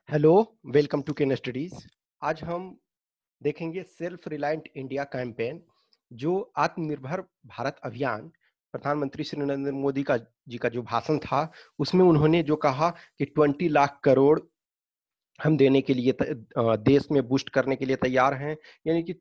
Hello, welcome to Ken Studies. आज हम देखेंगे सेल्फ रिलायंट इंडिया कैंपेन, जो आत्मनिर्भर भारत अभियान। प्रधानमंत्री श्री नरेंद्र मोदी का जी का जो भाषण था, उसमें उन्होंने जो कहा कि 20 लाख करोड़ हम देने के लिए देश में बूस्ट करने के लिए तैयार हैं। यानी कि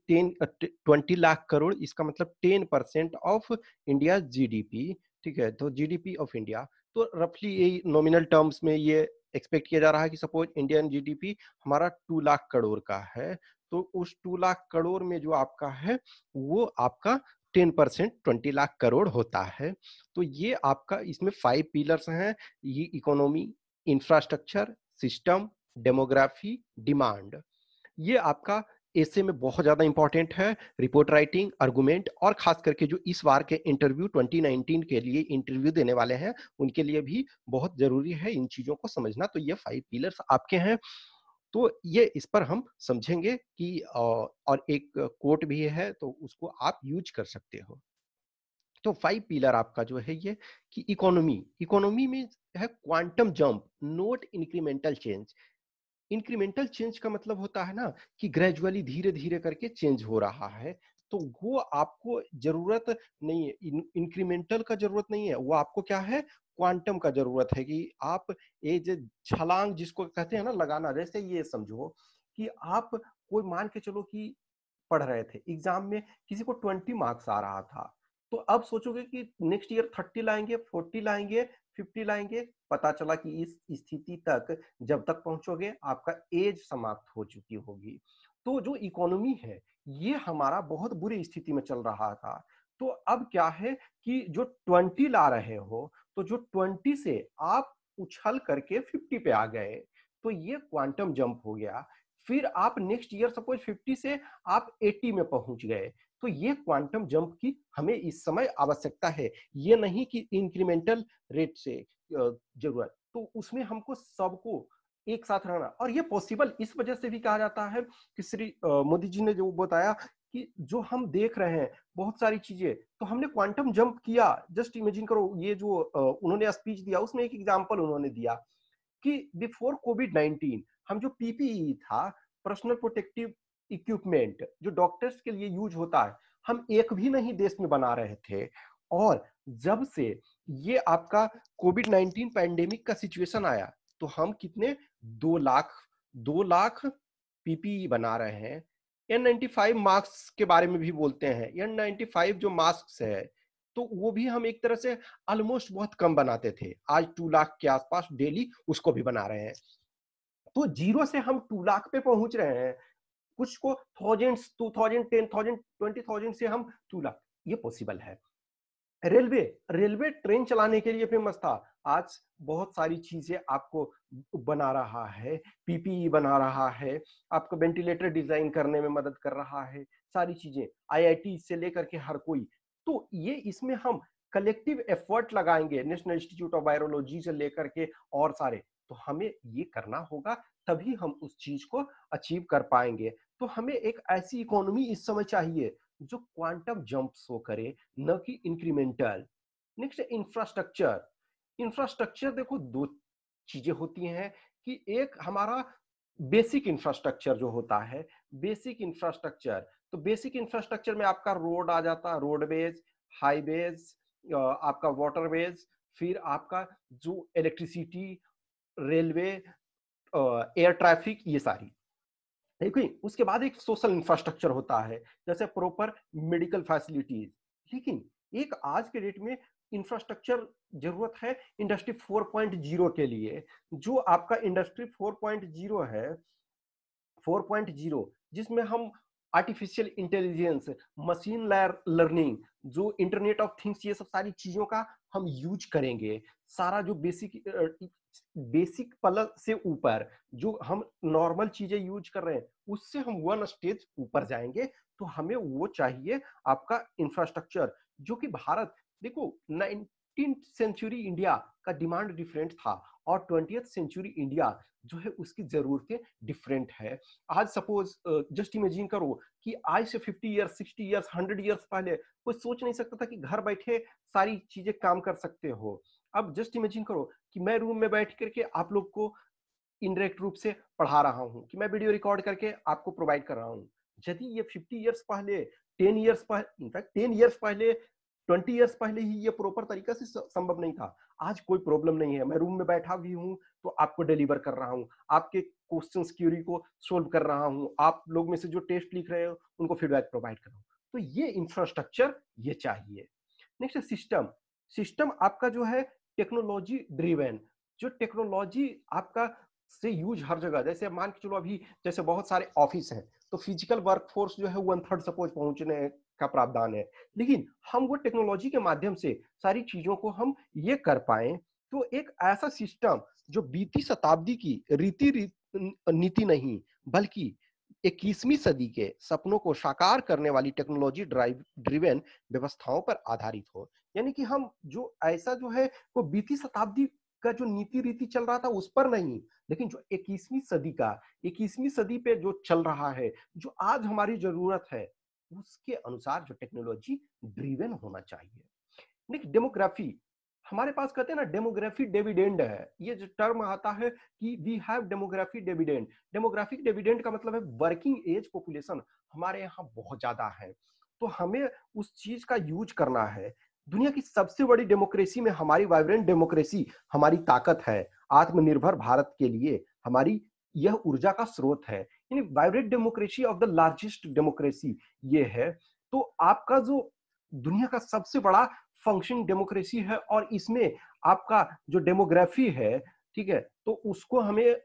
20 लाख करोड़, इसका मतलब 10% ऑफ इंडिया जीडीपी। ठीक है, तो जीडीपी ऑफ इंडिया, तो रफली यही नॉमिनल टर्म्स में ये एक्सपेक्ट किया जा रहा है कि सपोज इंडियन जीडीपी हमारा 2 लाख करोड़ का है, तो उस 2 लाख करोड़ में जो आपका है वो आपका 10% 20 लाख करोड़ होता है। तो ये आपका इसमें 5 पिलर्स हैं। ये economy, infrastructure, system, demography, demand. ये आपका ऐसे में बहुत ज्यादा इंपॉर्टेंट है। रिपोर्ट राइटिंग, आर्गुमेंट, और खास करके जो इस बार के इंटरव्यू 2019 के लिए इंटरव्यू देने वाले हैं, उनके लिए भी बहुत जरूरी है इन चीजों को समझना। तो ये 5 पिलर्स आपके हैं, तो ये इस पर हम समझेंगे कि और एक कोट भी है, तो उसको आप यूज कर सकते हो। तो 5 पिलर आपका जो है ये कि इकोनॉमी, इकोनॉमी में है quantum jump, note incremental change. Incremental change का मतलब होता है ना कि ग्रेजुअली, धीरे धीरे करके चेंज हो रहा है। तो वो आपको जरूरत नहीं है, इंक्रीमेंटल का जरूरत नहीं है, वो आपको क्या है, क्वांटम का जरूरत है। कि आप ये जो छलांग जिसको कहते हैं ना लगाना, जैसे ये समझो कि आप कोई मान के चलो कि पढ़ रहे थे, एग्जाम में किसी को 20 मार्क्स आ रहा था, तो अब सोचोगे कि नेक्स्ट ईयर 30 लाएंगे, 40 लाएंगे, 50 लाएंगे। पता चला कि इस स्थिति तक जब तक पहुंचोगे आपका एज समाप्त हो चुकी होगी। तो जो इकोनॉमी है, ये हमारा बहुत बुरी स्थिति में चल रहा था। तो अब क्या है कि जो 20 ला रहे हो, तो जो 20 से आप उछल करके 50 पे आ गए, तो ये क्वांटम जंप हो गया। फिर आप नेक्स्ट ईयर सपोज 50 से आप 80 में पहुंच गए, तो ये क्वांटम जंप की हमें इस समय आवश्यकता है। ये नहीं कि इंक्रीमेंटल रेट से जरूरत, तो उसमें हमको सबको एक साथ रहना। और ये पॉसिबल इस वजह से भी कहा जाता है कि श्री मोदी जी ने जो बताया कि जो हम देख रहे हैं बहुत सारी चीजें, तो हमने क्वांटम जंप किया। जस्ट इमेजिन करो, ये जो उन्होंने स्पीच दिया उसमें एक एग्जांपल उन्होंने दिया कि बिफोर कोविड 19 हम जो पीपीई था, पर्सनल प्रोटेक्टिव इक्विपमेंट, जो डॉक्टर्स के लिए यूज होता है, हम एक भी नहीं देश में बना रहे थे। और जब से ये आपका कोविड 19 पैंडेमिक का सिचुएशन आया, तो हम कितने 2 लाख, 2 लाख पीपीई बना रहे हैं। N95 मास्क के बारे में भी बोलते हैं। N95 जो मास्क है, तो वो भी हम एक तरह से ऑलमोस्ट बहुत कम बनाते थे। आज 2 लाख के आसपास डेली उसको भी बना रहे हैं। तो जीरो से हम 2 लाख पे पहुंच रहे हैं। कुछ को थाउजेंड्स, 2000, 10,000, 20,000 से हम 2 लाख, ये पॉसिबल है। रेलवे, रेलवे ट्रेन चलाने के लिए फेमस था। आज बहुत सारी चीजें आपको बना रहा है, पीपीई बना रहा है, आपको वेंटिलेटर डिजाइन करने में मदद कर रहा है, सारी चीजें आईआईटी से लेकर के हर कोई। तो ये इसमें हम कलेक्टिव एफर्ट लगाएंगे, नेशनल इंस्टीट्यूट ऑफ वायरोलॉजी से लेकर के और सारे, तो हमें ये करना होगा, तभी हम उस चीज को अचीव कर पाएंगे। तो हमें एक ऐसी इकोनॉमी इस समय चाहिए जो क्वांटम जंप शो करे, न कि इंक्रीमेंटल। Next, infrastructure. इंफ्रास्ट्रक्चर देखो, दो चीजें होती हैं कि एक हमारा बेसिक इंफ्रास्ट्रक्चर जो होता है, बेसिक इंफ्रास्ट्रक्चर, तो बेसिक इंफ्रास्ट्रक्चर में आपका रोड आ जाता है, रोडवेज, हाईवेज, आपका वाटरवेज, फिर आपका जो इलेक्ट्रिसिटी, रेलवे, एयर ट्रैफिक, ये सारी। देखिए, उसके बाद एक सोशल इंफ्रास्ट्रक्चर होता है, जैसे प्रॉपर मेडिकल फैसिलिटीज। लेकिन एक आज के डेट में इंफ्रास्ट्रक्चर जरूरत है इंडस्ट्री 4.0 के लिए। जो आपका इंडस्ट्री 4.0 है, 4.0, जिसमें हम आर्टिफिशियल इंटेलिजेंस, मशीन लर्निंग, जो इंटरनेट ऑफ थिंग्स, ये सब सारी चीजों का हम यूज करेंगे। सारा जो बेसिक, बेसिक प्लस से ऊपर जो हम नॉर्मल चीजें यूज कर रहे हैं, उससे हम 1 स्टेज ऊपर जाएंगे। तो हमें वो चाहिए आपका इंफ्रास्ट्रक्चर, जो कि भारत, देखो 19th सेंचुरी इंडिया का डिमांड डिफरेंट था, और 20th सेंचुरी इंडिया जो है उसकी जरूरतें डिफरेंट है। आज सपोज जस्ट इमेजिन करो कि आज से 50 ईयर्स, 60 ईयर्स, 100 ईयर्स पहले कोई सोच नहीं सकता था कि घर बैठे सारी चीजें काम कर सकते हो। अब जस्ट इमेजिन करो कि मैं रूम में बैठ करके आप लोग को इनडायरेक्ट रूप से पढ़ा रहा हूँ कि मैं वीडियो रिकॉर्ड करके आपको प्रोवाइड कर रहा हूँ। यदि ये 50 इयर्स पहले, 10 इयर्स पहले, इनफैक्ट 10 इयर्स पहले, 20 इयर्स पहले ही ये प्रॉपर तरीका से संभव नहीं था। आज कोई प्रॉब्लम नहीं है, मैं रूम में बैठा भी हूँ तो आपको डिलीवर कर रहा हूँ, आपके क्वेश्चंस क्यूरी को सोल्व कर रहा हूँ, आप लोग में से जो टेस्ट लिख रहे हो उनको फीडबैक प्रोवाइड कर रहा हूँ। तो ये इंफ्रास्ट्रक्चर ये चाहिए। Next system. सिस्टम आपका जो है टेक्नोलॉजी ड्रिवन, जो टेक्नोलॉजी आपका से यूज हर जगह, जैसे मान के चलो अभी जैसे बहुत सारे ऑफिस हैं तो फिजिकल वर्कफोर्स जो है 1/3 सपोज पहुंचने का प्रावधान है, लेकिन हम वो टेक्नोलॉजी के माध्यम से सारी चीजों को हम ये कर पाए तो एक ऐसा सिस्टम जो बीती शताब्दी की नीति नहीं बल्कि 21वीं सदी के सपनों को साकार करने वाली टेक्नोलॉजी ड्राइव ड्रिवन व्यवस्थाओं पर आधारित हो। यानी कि हम जो ऐसा जो है वो बीती शताब्दी का जो नीति रीति चल रहा था उस पर नहीं, लेकिन जो 21वीं सदी पे जो चल रहा है, जो आज हमारी जरूरत है, उसके अनुसार जो टेक्नोलॉजी ड्रिवन होना चाहिए। Next demography. हमारे पास कहते हैं ना डेमोग्राफी डिविडेंड है, ये जो टर्म आता है कि we have demography dividend. Demographic dividend का मतलब है वर्किंग एज पॉपुलेशन हमारे यहाँ बहुत ज्यादा है, तो हमें उस चीज का यूज करना है। दुनिया की सबसे बड़ी डेमोक्रेसी में हमारी वाइब्रेंट डेमोक्रेसी हमारी ताकत है। आत्मनिर्भर भारत के लिए हमारी यह ऊर्जा का स्रोत है, यानी vibrant democracy of the largest democracy ये है। तो आपका जो दुनिया का सबसे बड़ा फंक्शनिंग डेमोक्रेसी है और इसमें आपका जो डेमोग्राफी है, ठीक है, तो उसको हमें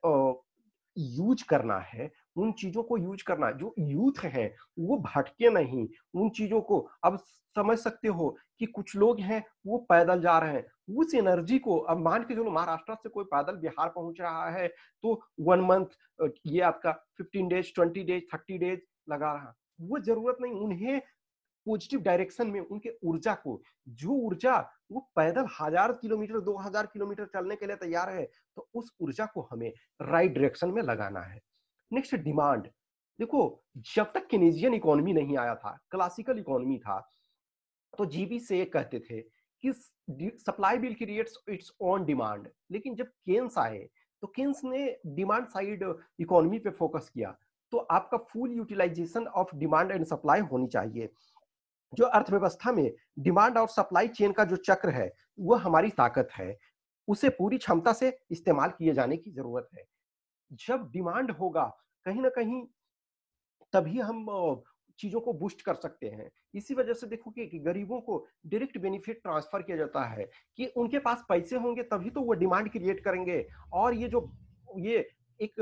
यूज करना है, उन चीजों को यूज करना है। जो यूथ है वो भटके नहीं, उन चीजों को अब समझ सकते हो कि कुछ लोग हैं वो पैदल जा रहे हैं, उस एनर्जी को अब मान के चलो महाराष्ट्र से कोई पैदल बिहार पहुंच रहा है तो 1 मंथ ये आपका 15 डेज 20 डेज 30 डेज लगा रहा, वो जरूरत नहीं। उन्हें पॉजिटिव डायरेक्शन में उनके ऊर्जा को, जो ऊर्जा वो पैदल 1000 किलोमीटर 2000 किलोमीटर चलने के लिए तैयार है, तो उस ऊर्जा को हमें राइट डायरेक्शन में लगाना है। Next demand. देखो जब तक केनेजियन इकोनॉमी नहीं आया था, क्लासिकल इकोनॉमी था, तो जीबी से कहते थे कि supply will creates its own demand, लेकिन जब केन्स आए तो केन्स ने डिमांड साइड इकोनॉमी पे फोकस किया। तो आपका full utilization of demand and supply होनी चाहिए। जो अर्थव्यवस्था में डिमांड और सप्लाई चेन का जो चक्र है वो हमारी ताकत है, उसे पूरी क्षमता से इस्तेमाल किए जाने की जरूरत है। जब डिमांड होगा कहीं ना कहीं तभी हम चीजों को बूस्ट कर सकते हैं। इसी वजह से देखोगे कि गरीबों को डायरेक्ट बेनिफिट ट्रांसफर किया जाता है कि उनके पास पैसे होंगे तभी तो वो डिमांड क्रिएट करेंगे। और ये एक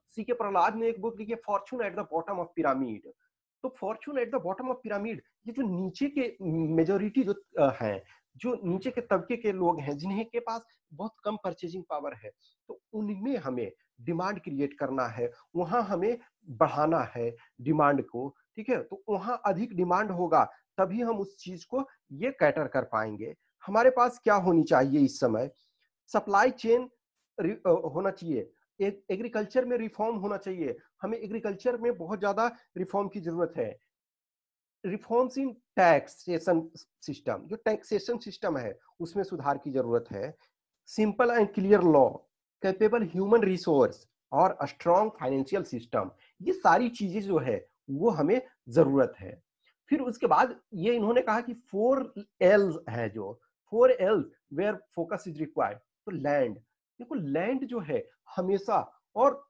सी के प्रहलाद ने एक बुक लिखी है fortune at the bottom of pyramid. तो fortune at the bottom of pyramid, ये जो नीचे के मेजोरिटी जो हैं, जो नीचे के तबके के लोग हैं जिन्हें के पास बहुत कम परचेजिंग पावर है, तो उनमें हमें डिमांड क्रिएट करना है, वहां हमें बढ़ाना है डिमांड को, ठीक है। तो वहां अधिक डिमांड होगा तभी हम उस चीज को ये कैटर कर पाएंगे। हमारे पास क्या होनी चाहिए इस समय, सप्लाई चेन होना चाहिए, एग्रीकल्चर में रिफॉर्म होना चाहिए। हमें एग्रीकल्चर में बहुत ज्यादा रिफॉर्म की जरूरत है। रिफॉर्म्स इन टैक्सेशन सिस्टम, जो टैक्सेशन सिस्टम है उसमें सुधार की जरूरत है। Simple and clear law, capable human resource और स्ट्रॉन्ग फाइनेंशियल सिस्टम, ये सारी चीजें जो है वो हमें जरूरत है। फिर उसके बाद ये इन्होंने कहा कि 4 L है, जो 4 L where focus is required. तो लैंड, देखो लैंड जो है हमेशा, और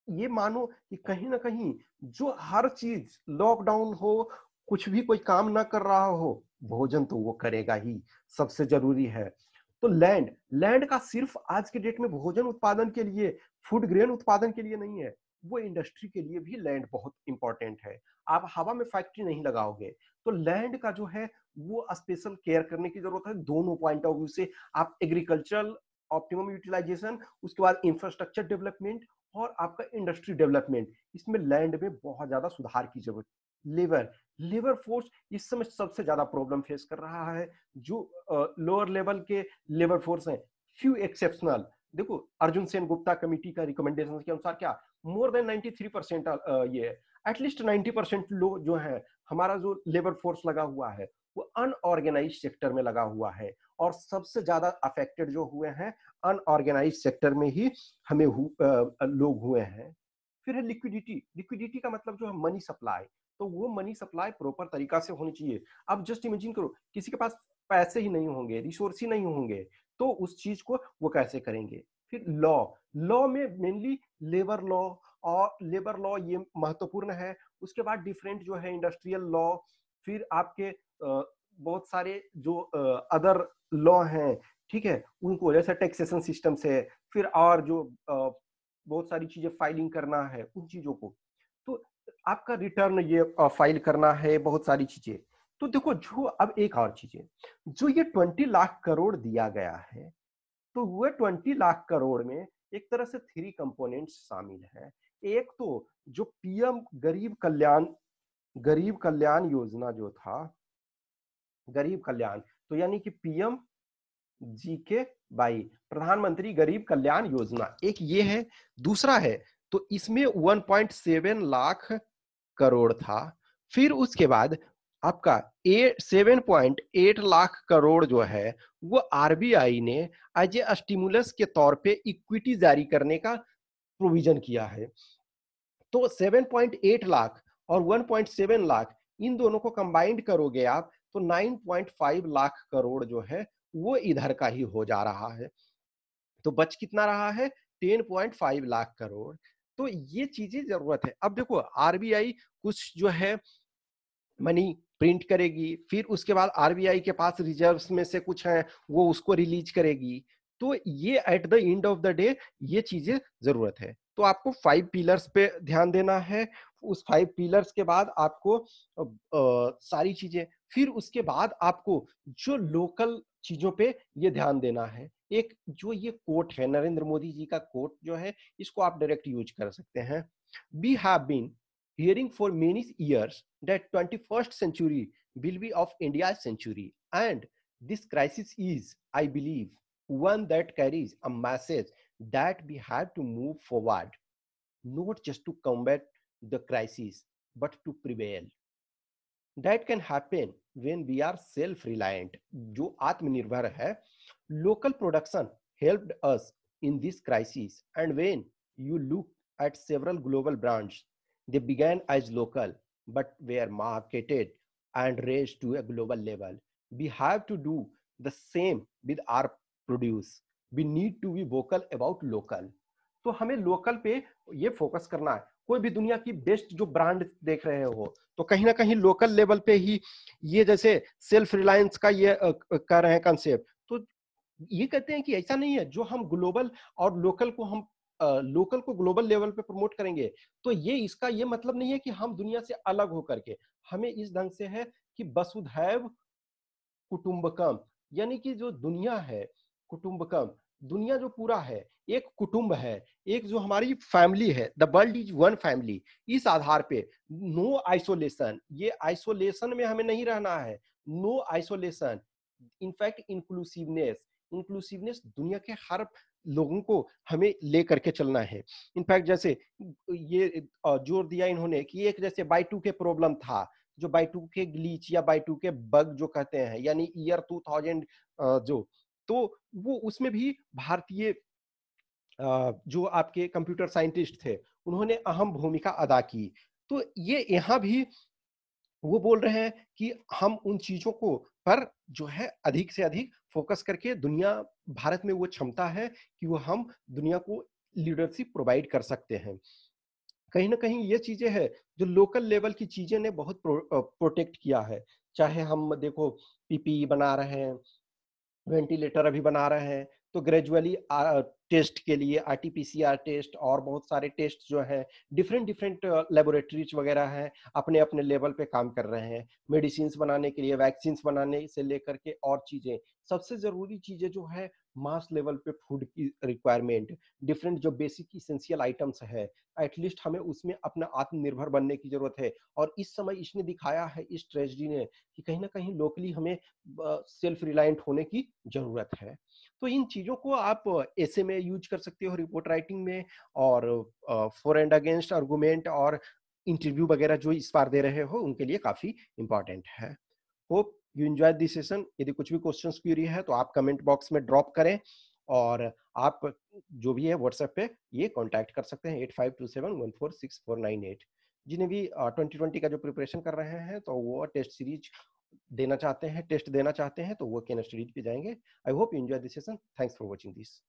ये मानो कि कहीं ना कहीं जो हर चीज लॉकडाउन हो, कुछ भी कोई काम ना कर रहा हो, भोजन तो वो करेगा ही, सबसे जरूरी है। तो लैंड, लैंड का सिर्फ आज के डेट में भोजन उत्पादन के लिए, फूड ग्रेन उत्पादन के लिए नहीं है, वो इंडस्ट्री के लिए भी लैंड बहुत इंपॉर्टेंट है। आप हवा में फैक्ट्री नहीं लगाओगे, तो लैंड का जो है वो स्पेशल केयर करने की जरूरत है दोनों पॉइंट ऑफ व्यू से। आप एग्रीकल्चरल ऑप्टिमम यूटिलाइजेशन, उसके बाद इंफ्रास्ट्रक्चर डेवलपमेंट और आपका इंडस्ट्री डेवलपमेंट, इसमें लैंड में बहुत ज्यादा सुधार की जरूरत। लेबर, लेबर फोर्स इस समय सबसे ज्यादा प्रॉब्लम फेस कर रहा है। जो लोअर लेवल के लेबर फोर्स हैं, फ्यू एक्सेप्शनल, देखो अर्जुन सेन गुप्ता कमेटी का रिकमेंडेशन के अनुसार क्या मोर देन 93% ये एटलीस्ट 90% लोग जो है हमारा जो लेबर फोर्स लगा हुआ है वो अनऑर्गेनाइज सेक्टर में लगा हुआ है। और सबसे ज्यादा अफेक्टेड जो हुए हैं अनऑर्गेनाइज्ड सेक्टर में ही हमें लोग हुए हैं। फिर है लिक्विडिटी। लिक्विडिटी का मतलब जो है मनी सप्लाई, तो वो मनी सप्लाई प्रॉपर तरीका से होनी चाहिए। अब जस्ट इमेजिन करो किसी के पास पैसे ही नहीं होंगे, रिसोर्स ही नहीं होंगे, तो उस चीज को वो कैसे करेंगे। फिर लॉ, लॉ में मेनली लेबर लॉ, और लेबर लॉ ये महत्वपूर्ण है। उसके बाद डिफरेंट जो है इंडस्ट्रियल लॉ, फिर आपके बहुत सारे जो अदर लॉ हैं, ठीक है, उनको जैसे टैक्सेशन सिस्टम से, फिर और जो बहुत सारी चीजें फाइलिंग करना है उन चीजों को, तो आपका रिटर्न ये फाइल करना है, बहुत सारी चीजें। तो देखो जो अब एक और चीज है, जो ये 20 लाख करोड़ दिया गया है, तो वह 20 लाख करोड़ में एक तरह से 3 कंपोनेंट्स शामिल है। एक तो जो पीएम गरीब कल्याण योजना जो था, गरीब कल्याण, तो यानी कि पीएम जी के बाई, प्रधानमंत्री गरीब कल्याण योजना, एक ये है। दूसरा है, तो इसमें 1.7 लाख करोड़ था। फिर उसके बाद आपका 7.8 लाख करोड़ जो है वो आरबीआई ने एज ए स्टिमुलस के तौर पे इक्विटी जारी करने का प्रोविजन किया है। तो 7.8 लाख और 1.7 लाख, इन दोनों को कंबाइंड करोगे आप, तो 9.5 लाख करोड़ जो है वो इधर का ही हो जा रहा है। तो बच कितना रहा है, 10.5 लाख करोड़। तो ये चीजें जरूरत है। अब देखो आरबीआई कुछ जो है मनी प्रिंट करेगी, फिर उसके बाद आरबीआई के पास रिजर्व्स में से कुछ है वो उसको रिलीज करेगी। तो ये at the end of the day ये चीजें जरूरत है। तो आपको 5 पिलर्स पे ध्यान देना है। उस 5 पिलर्स के बाद आपको सारी चीजें, फिर उसके बाद आपको जो लोकल चीजों पे ये ध्यान देना है। एक जो ये कोट है नरेंद्र मोदी जी का कोट जो है, इसको आप डायरेक्ट यूज कर सकते हैं। We have been hearing for many years that 21st century will be of India's century, and this crisis is, I believe, one that carries a message that we have to move forward, not just to combat the crisis but to prevail. That can happen when we are self reliant, जो आत्मनिर्भर है। Local production helped us in this crisis, and when you look at several global brands, they began as local but were marketed and raised to a global level. We have to do the same with our produce. We need to be vocal about local. तो हमें local पे ये focus करना है। कोई भी दुनिया की बेस्ट जो ब्रांड देख रहे हो, तो कहीं ना कहीं लोकल लेवल पे ही ये जैसे सेल्फ रिलायंस का ये कर रहे हैं कंसेप्ट। तो ये कहते हैं कि ऐसा नहीं है जो हम ग्लोबल और लोकल को हम लोकल को ग्लोबल लेवल पे प्रमोट करेंगे, तो ये इसका ये मतलब नहीं है कि हम दुनिया से अलग होकर के, हमें इस ढंग से है कि वसुधैव कुटुंबकम, यानी कि जो दुनिया है कुटुंबकम, दुनिया जो पूरा है एक कुटुंब है, एक जो हमारी फैमिली है, the world is one family. इस आधार पे नो आइसोलेशन, ये आइसोलेशन में हमें नहीं रहना है, no isolation, in fact inclusiveness, inclusiveness दुनिया के हर लोगों को हमें ले करके चलना है। इनफैक्ट जैसे ये जोर दिया इन्होंने कि एक जैसे Y2K प्रॉब्लम था, जो Y2K ग्लीच या Y2K बग जो कहते हैं, यानी ईयर 2000 जो, तो वो उसमें भी भारतीय जो आपके कंप्यूटर साइंटिस्ट थे उन्होंने अहम भूमिका अदा की। तो ये यहाँ भी वो बोल रहे हैं कि हम उन चीजों को पर जो है अधिक से अधिक फोकस करके दुनिया, भारत में वो क्षमता है कि वो हम दुनिया को लीडरशिप प्रोवाइड कर सकते हैं। कहीं ना कहीं ये चीजें हैं जो लोकल लेवल की चीजें ने बहुत प्रोटेक्ट किया है। चाहे हम देखो पीपीई बना रहे हैं, वेंटिलेटर अभी बना रहे हैं, तो ग्रेजुअली टेस्ट के लिए आरटीपीसीआर टेस्ट और बहुत सारे टेस्ट जो है डिफरेंट डिफरेंट लेबोरेटरीज वगैरह हैं, अपने अपने लेवल पे काम कर रहे हैं। मेडिसिन बनाने के लिए, वैक्सीन बनाने से लेकर के और चीजें, सबसे जरूरी चीजें जो है मास लेवल पे फूड की रिक्वायरमेंट, डिफरेंट जो बेसिक इसेंशियल आइटम्स है, एटलीस्ट हमें उसमें अपना आत्मनिर्भर बनने की जरूरत है। और इस समय इसने दिखाया है, इस ट्रेजेडी ने, कि कहीं ना कहीं लोकली हमें सेल्फ रिलायंट होने की जरूरत है। तो इन चीजों को आप ऐसे में यूज कर सकते हो रिपोर्ट राइटिंग में, और फॉर एंड अगेंस्ट आर्गुमेंट और इंटरव्यू वगैरह जो इस बार दे रहे हो उनके लिए काफी इंपॉर्टेंट है। Hope you enjoy this session. यदि कुछ भी क्वेश्चंस क्वेरी है तो आप कमेंट बॉक्स में ड्रॉप करें, और आप जो भी है व्हाट्सएप पे ये कांटेक्ट कर सकते हैं 8527146498। जिन्हें भी 2020 का जो प्रिपरेशन कर रहे हैं तो वो टेस्ट सीरीज देना चाहते हैं, टेस्ट देना चाहते हैं, तो वो केन स्टडीज पे जाएंगे। I hope you enjoy this session. Thanks for watching this.